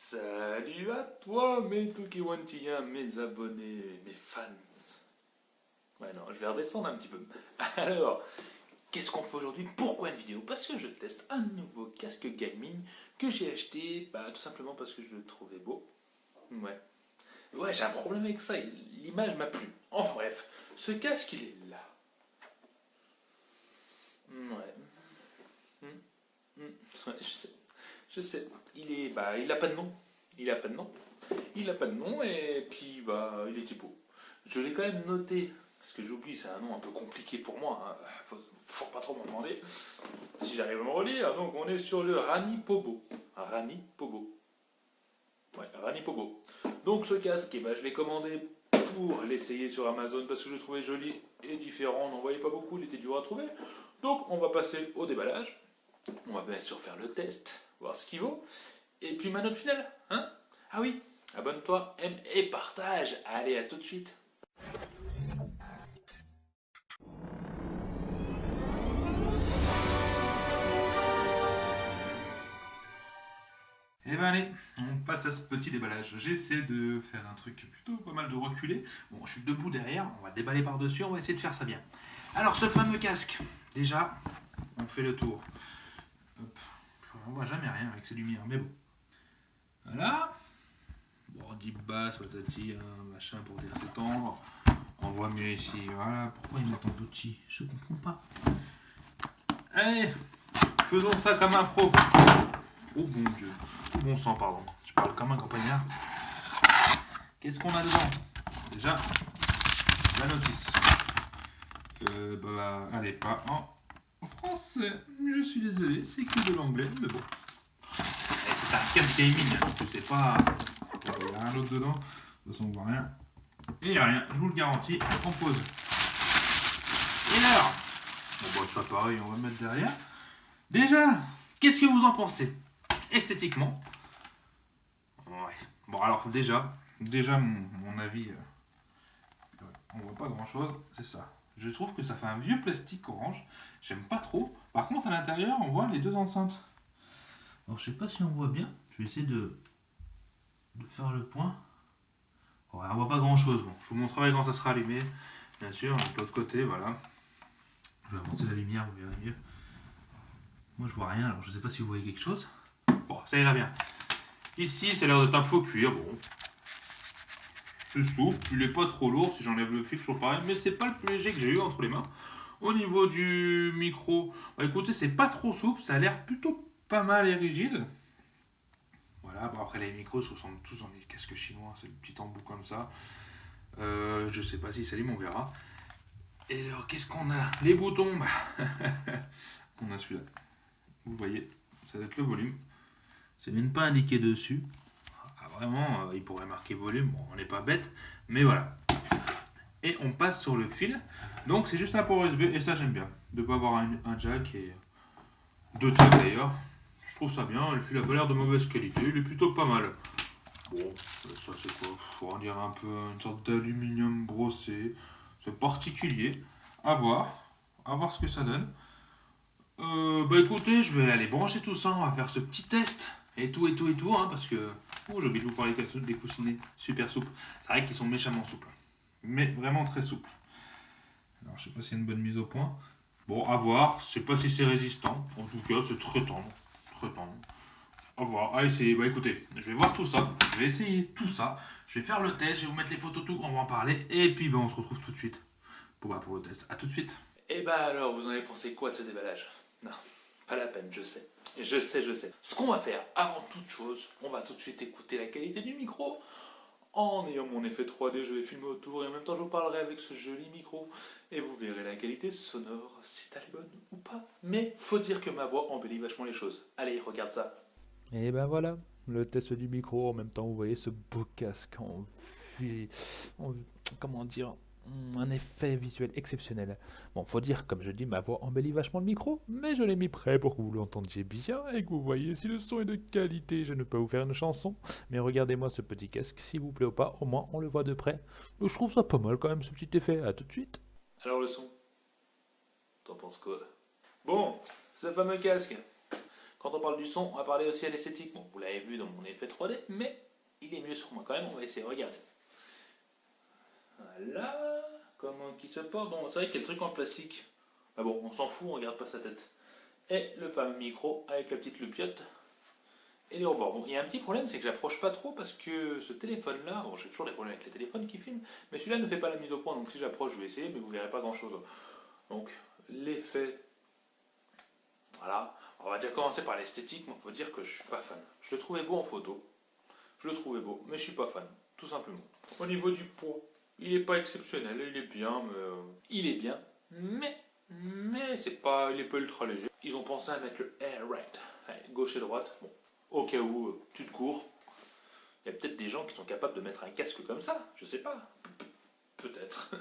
Salut à toi, mes Tokiwantiens, mes abonnés, mes fans. Ouais, non, je vais redescendre un petit peu. Alors, qu'est-ce qu'on fait aujourd'hui? Pourquoi une vidéo? Parce que je teste un nouveau casque gaming que j'ai acheté, tout simplement parce que je le trouvais beau. Ouais. Ouais, j'ai un problème avec ça, l'image m'a plu. Enfin bref, ce casque, il est là. Ouais. Ouais, je sais. Il a pas de nom. Il a pas de nom. Il a pas de nom et puis il était beau. Je l'ai quand même noté parce que j'oublie, c'est un nom un peu compliqué pour moi. Hein. Faut pas trop m'en demander. Si j'arrive à me relire, donc on est sur le Rani Pobo. Rani Pobo. Ouais, Rani Pobo. Donc ce casque, je l'ai commandé pour l'essayer sur Amazon parce que je le trouvais joli et différent. On n'en voyait pas beaucoup, il était dur à trouver. Donc on va passer au déballage. On va bien sûr faire le test, voir ce qu'il vaut. Et puis ma note finale, hein? Ah oui, abonne-toi, aime et partage. Allez, à tout de suite. Et ben allez, on passe à ce petit déballage. J'essaie de faire un truc plutôt pas mal de reculer. Bon, je suis debout derrière, on va déballer par-dessus, on va essayer de faire ça bien. Alors, ce fameux casque, déjà, on fait le tour. Hop, on voit jamais rien avec ces lumières, mais bon. Voilà. Bon, dit basse, patati, machin pour dire s'étendre. On voit mieux ici, voilà. Pourquoi ils mettent en petit? Je comprends pas. Allez, faisons ça comme un pro. Oh bon Dieu, oh bon sang, pardon. Je parle comme un campagnard. Qu'est-ce qu'on a dedans? Déjà, la notice. Allez, pas en français. Je suis désolé, c'est que de l'anglais, mais bon. Et c'est un casque gaming, hein, je sais pas. Il y a rien d'autre dedans. De toute façon, on voit rien. Et il n'y a rien, je vous le garantis. On pose. Et l'heure. Bon, ça pareil, on va mettre derrière. Déjà, qu'est-ce que vous en pensez? Esthétiquement. Ouais. Bon, alors déjà mon avis, on voit pas grand chose, c'est ça. Je trouve que ça fait un vieux plastique orange. J'aime pas trop. Par contre, à l'intérieur, on voit les deux enceintes. Alors, je sais pas si on voit bien. Je vais essayer de faire le point. Ouais, on voit pas grand chose. Bon, je vous montrerai quand ça sera allumé. Bien sûr, de l'autre côté, voilà. Je vais avancer la lumière, vous verrez mieux. Moi, je vois rien, alors je sais pas si vous voyez quelque chose. Bon, ça ira bien. Ici, c'est l'air d'être un faux cuir, bon. C'est souple, il est pas trop lourd, si j'enlève le fil, toujours pareil, mais c'est pas le plus léger que j'ai eu entre les mains. Au niveau du micro, écoutez, c'est pas trop souple, ça a l'air plutôt pas mal et rigide. Voilà, bon après les micros se ressemblent tous dans les casques chinois, c'est le petit embout comme ça. Je sais pas si ça s'allume, on verra. Et alors, qu'est-ce qu'on a? Les boutons, on a celui-là. Vous voyez, ça va être le volume. C'est même pas indiqué dessus. Vraiment, il pourrait marquer volume, bon, on n'est pas bête, mais voilà. Et on passe sur le fil. Donc c'est juste un port USB, et ça j'aime bien. De ne pas avoir un jack et deux jacks d'ailleurs. Je trouve ça bien, le fil a pas l'air de mauvaise qualité, il est plutôt pas mal. Bon, ça c'est quoi? Faut en dire un peu une sorte d'aluminium brossé. C'est particulier. À voir ce que ça donne. Écoutez, je vais aller brancher tout ça, on va faire ce petit test. Et tout, hein, parce que... Oh, j'ai oublié de vous parler des coussinets super souples. C'est vrai qu'ils sont méchamment souples. Mais vraiment très souples. Alors, je sais pas s'il y a une bonne mise au point. Bon, à voir. Je sais pas si c'est résistant. En tout cas, c'est très tendre. Très tendre. À voir. À essayer. Écoutez, je vais voir tout ça. Je vais essayer tout ça. Je vais faire le test. Je vais vous mettre les photos, tout. On va en parler. Et puis, on se retrouve tout de suite pour le test. À tout de suite. Et alors, vous en avez pensé quoi de ce déballage? Non, pas la peine, je sais. Je sais. Ce qu'on va faire, avant toute chose, on va tout de suite écouter la qualité du micro. En ayant mon effet 3D, je vais filmer autour et en même temps je vous parlerai avec ce joli micro. Et vous verrez la qualité sonore, si elle est bonne ou pas. Mais faut dire que ma voix embellit vachement les choses. Allez, regarde ça. Et ben voilà, le test du micro. En même temps, vous voyez ce beau casque en- comment dire, un effet visuel exceptionnel. Bon, faut dire, comme je dis, ma voix embellit vachement le micro, mais je l'ai mis prêt pour que vous l'entendiez bien et que vous voyez si le son est de qualité. Je ne peux vous faire une chanson, mais regardez-moi ce petit casque, s'il vous plaît ou pas, au moins on le voit de près. Je trouve ça pas mal quand même ce petit effet. À tout de suite. Alors le son, t'en penses quoi? Bon, ce fameux casque. Quand on parle du son, on va parler aussi à l'esthétique. Bon, vous l'avez vu dans mon effet 3D, mais il est mieux sur moi quand même, on va essayer, regardez. Voilà, comment qui se porte. Bon, c'est vrai qu'il y a le truc en plastique. Ah bon, on s'en fout, on regarde pas sa tête. Et le fameux micro avec la petite lupiote et les rebords. Bon, il y a un petit problème, c'est que j'approche pas trop parce que ce téléphone-là, bon, j'ai toujours des problèmes avec les téléphones qui filment, mais celui-là ne fait pas la mise au point, donc si j'approche, je vais essayer, mais vous verrez pas grand-chose. Donc, l'effet, voilà. On va déjà commencer par l'esthétique, mais on peut dire que je suis pas fan. Je le trouvais beau en photo, je le trouvais beau, mais je suis pas fan, tout simplement. Au niveau du poids, il est pas exceptionnel, il est bien, il est bien, mais c'est pas, il est pas ultra léger. Ils ont pensé à mettre le air right, gauche et droite. Bon, au cas où tu te cours, il y a peut-être des gens qui sont capables de mettre un casque comme ça, je sais pas. Peut-être.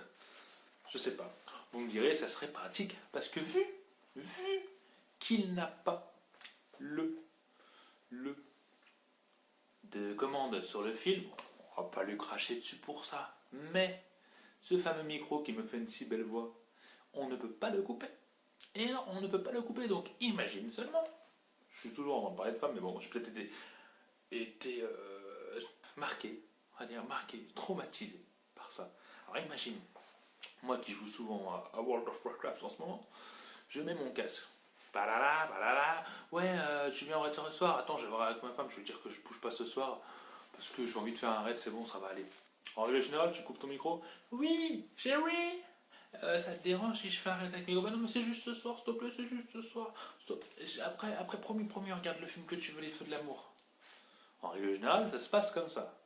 Je sais pas. Vous me direz, ça serait pratique, parce que vu qu'il n'a pas le de commande sur le fil, on va pas lui cracher dessus pour ça. Mais ce fameux micro qui me fait une si belle voix, on ne peut pas le couper. Et non, on ne peut pas le couper, donc imagine seulement. Je suis toujours en train de parler de femme, mais bon, j'ai peut-être été marqué, on va dire marqué, traumatisé par ça. Alors imagine, moi qui joue souvent à World of Warcraft en ce moment, je mets mon casque. Balala, ouais, je viens en raid ce soir, attends, je vais voir avec ma femme, je vais dire que je bouge pas ce soir, parce que j'ai envie de faire un raid, c'est bon, ça va aller. En règle générale, tu coupes ton micro. Oui, chérie, ça te dérange si je fais un raid avec mes copains? Non, mais c'est juste ce soir, s'il te plaît, c'est juste ce soir. Après, promis, regarde le film que tu veux, Les Feux de l'amour. En règle générale, ça se passe comme ça.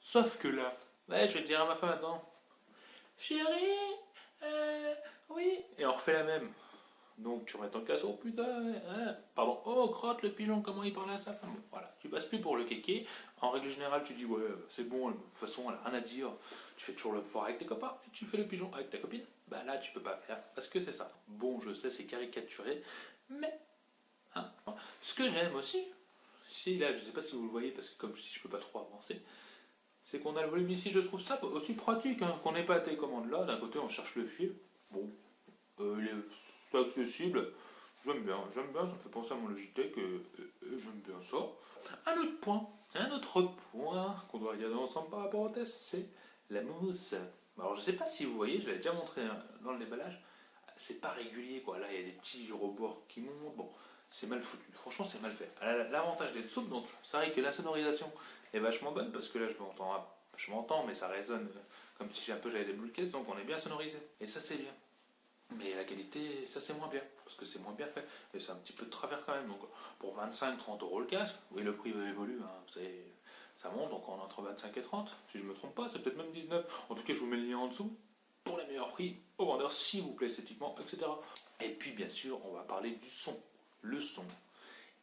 Sauf que là, ouais, je vais te dire à ma femme maintenant, chérie, oui, et on refait la même. Donc tu remets ton casque, oh putain, hein. Pardon, oh crotte le pigeon, comment il parle à sa femme. Voilà, tu passes plus pour le kéké. En règle générale, tu dis ouais, c'est bon, de toute façon, elle a rien à dire. Tu fais toujours le fort avec tes copains et tu fais le pigeon avec ta copine. Bah là, tu peux pas faire parce que c'est ça. Bon, je sais, c'est caricaturé, mais hein. Ce que j'aime aussi, si là, je sais pas si vous le voyez parce que comme je peux pas trop avancer, c'est qu'on a le volume ici. Je trouve ça aussi pratique, hein, qu'on n'ait pas à télécommande là. D'un côté, on cherche le fil. Bon, il est accessible, j'aime bien, ça me fait penser à mon Logitech, j'aime bien ça. Un autre point qu'on doit regarder ensemble par rapport au test, c'est la mousse. Alors je sais pas si vous voyez, je l'avais déjà montré dans le déballage, c'est pas régulier quoi, là il y a des petits rebords qui montent, bon, c'est mal foutu, franchement c'est mal fait. L'avantage d'être souple, donc c'est vrai que la sonorisation est vachement bonne, parce que là je m'entends, mais ça résonne comme si j'avais des boules de caisse, donc on est bien sonorisé, et ça c'est bien. Mais la qualité, ça c'est moins bien, parce que c'est moins bien fait, et c'est un petit peu de travers quand même. Donc pour 25-30 euros le casque, oui le prix évolue, hein, ça monte, donc on est entre 25 et 30, si je ne me trompe pas, c'est peut-être même 19. En tout cas, je vous mets le lien en dessous, pour les meilleurs prix, au vendeur, s'il vous plaît, esthétiquement, etc. Et puis bien sûr, on va parler du son. Le son,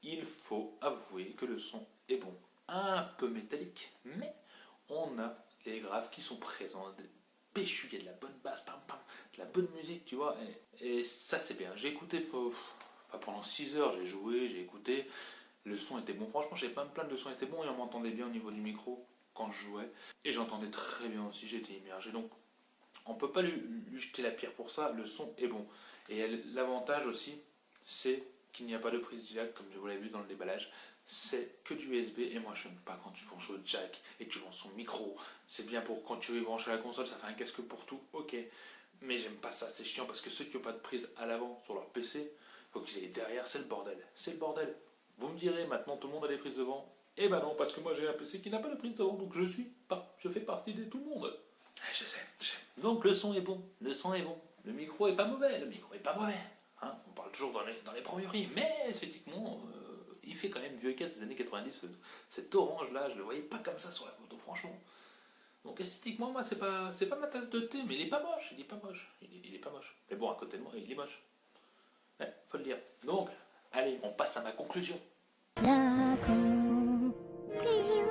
il faut avouer que le son est bon. Un peu métallique, mais on a les graves qui sont présents, péchu, il y a de la bonne basse, pam pam, de la bonne musique, tu vois, et ça c'est bien. J'ai écouté pendant 6 heures, j'ai joué, j'ai écouté, le son était bon, franchement, j'ai pas à me plaindre, le son était bon et on m'entendait bien au niveau du micro quand je jouais, et j'entendais très bien aussi, j'étais immergé, donc on peut pas lui jeter la pierre pour ça, le son est bon. Et l'avantage aussi, c'est qu'il n'y a pas de prise jack, comme je vous l'avais vu dans le déballage, c'est que du USB, et moi je n'aime pas quand tu branches au jack et que tu branches son micro. C'est bien pour quand tu veux brancher la console, ça fait un casque pour tout, ok. Mais j'aime pas ça, c'est chiant parce que ceux qui n'ont pas de prise à l'avant sur leur PC, faut qu'ils aient derrière, c'est le bordel. C'est le bordel. Vous me direz, maintenant tout le monde a des prises devant. Eh ben non, parce que moi j'ai un PC qui n'a pas de prise devant, donc je fais partie de tout le monde. Je sais. Donc le son est bon, le micro est pas mauvais, hein, on parle toujours dans les premiers prix, mais esthétiquement, il fait quand même vieux casse des années 90, cet orange là, je le voyais pas comme ça sur la photo, franchement. Donc esthétiquement, moi c'est pas ma tasse de thé, mais il est pas moche, il est pas moche. Mais bon, à côté de moi, il est moche. Ouais, faut le dire. Donc, allez, on passe à ma conclusion. La conclusion.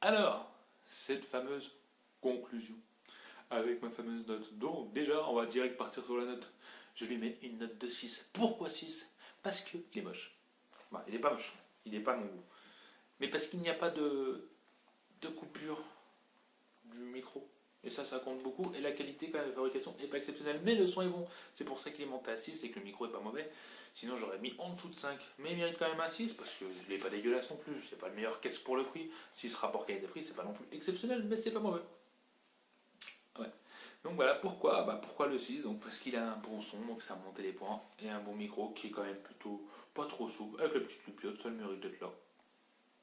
Alors, cette fameuse conclusion, avec ma fameuse note. Donc déjà, on va direct partir sur la note. Je lui mets une note de 6. Pourquoi 6? Parce qu'il est moche. Bah, il n'est pas moche, il n'est pas mon goût. Mais parce qu'il n'y a pas de coupure du micro. Et ça compte beaucoup. Et la qualité, quand même, de fabrication est pas exceptionnelle. Mais le son est bon. C'est pour ça qu'il est monté à 6 et que le micro est pas mauvais. Sinon, j'aurais mis en dessous de 5. Mais il mérite quand même un 6 parce que je l'ai pas dégueulasse non plus. C'est pas le meilleur caisse pour le prix. Si ce rapport qualité-prix, c'est pas non plus exceptionnel, mais c'est pas mauvais. Ouais. Donc voilà, pourquoi pourquoi le 6? Donc parce qu'il a un bon son, donc ça monte les points. Et un bon micro qui est quand même plutôt pas trop souple. Avec la petite loupiote, ça le mérite d'être là.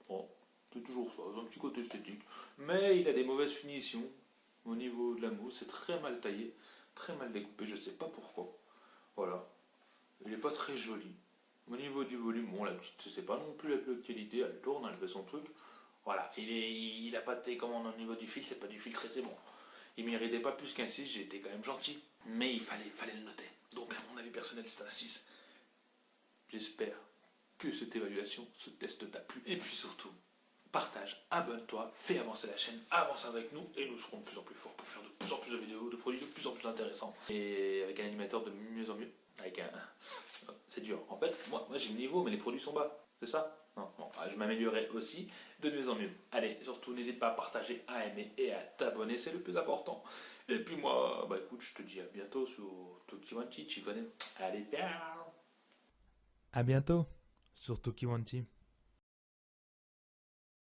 Bon, c'est toujours ça, un petit côté esthétique. Mais il a des mauvaises finitions. Au niveau de la mousse, c'est très mal taillé, très mal découpé, je sais pas pourquoi. Voilà. Il est pas très joli. Au niveau du volume, bon, la petite, c'est pas non plus la plus haute qualité, elle tourne, elle fait son truc. Voilà, il a pas de télécommande au niveau du fil, c'est pas du filtré, c'est bon. Il méritait pas plus qu'un 6, j'ai été quand même gentil. Mais il fallait le noter. Donc à mon avis personnel, c'est un 6. J'espère que cette évaluation, ce test t'a plu. Et puis surtout, partage, abonne-toi, fais avancer la chaîne, avance avec nous et nous serons de plus en plus forts pour faire de plus en plus de vidéos, de produits de plus en plus intéressants. Et avec un animateur de mieux en mieux. C'est dur. En fait, moi j'ai le niveau, mais les produits sont bas. C'est ça? Non, bon, je m'améliorerai aussi de mieux en mieux. Allez, surtout n'hésite pas à partager, à aimer et à t'abonner, c'est le plus important. Et puis moi, écoute, je te dis à bientôt sur Tokiwanchi, tu connais. Allez, ciao! À bientôt sur Tokiwanchi.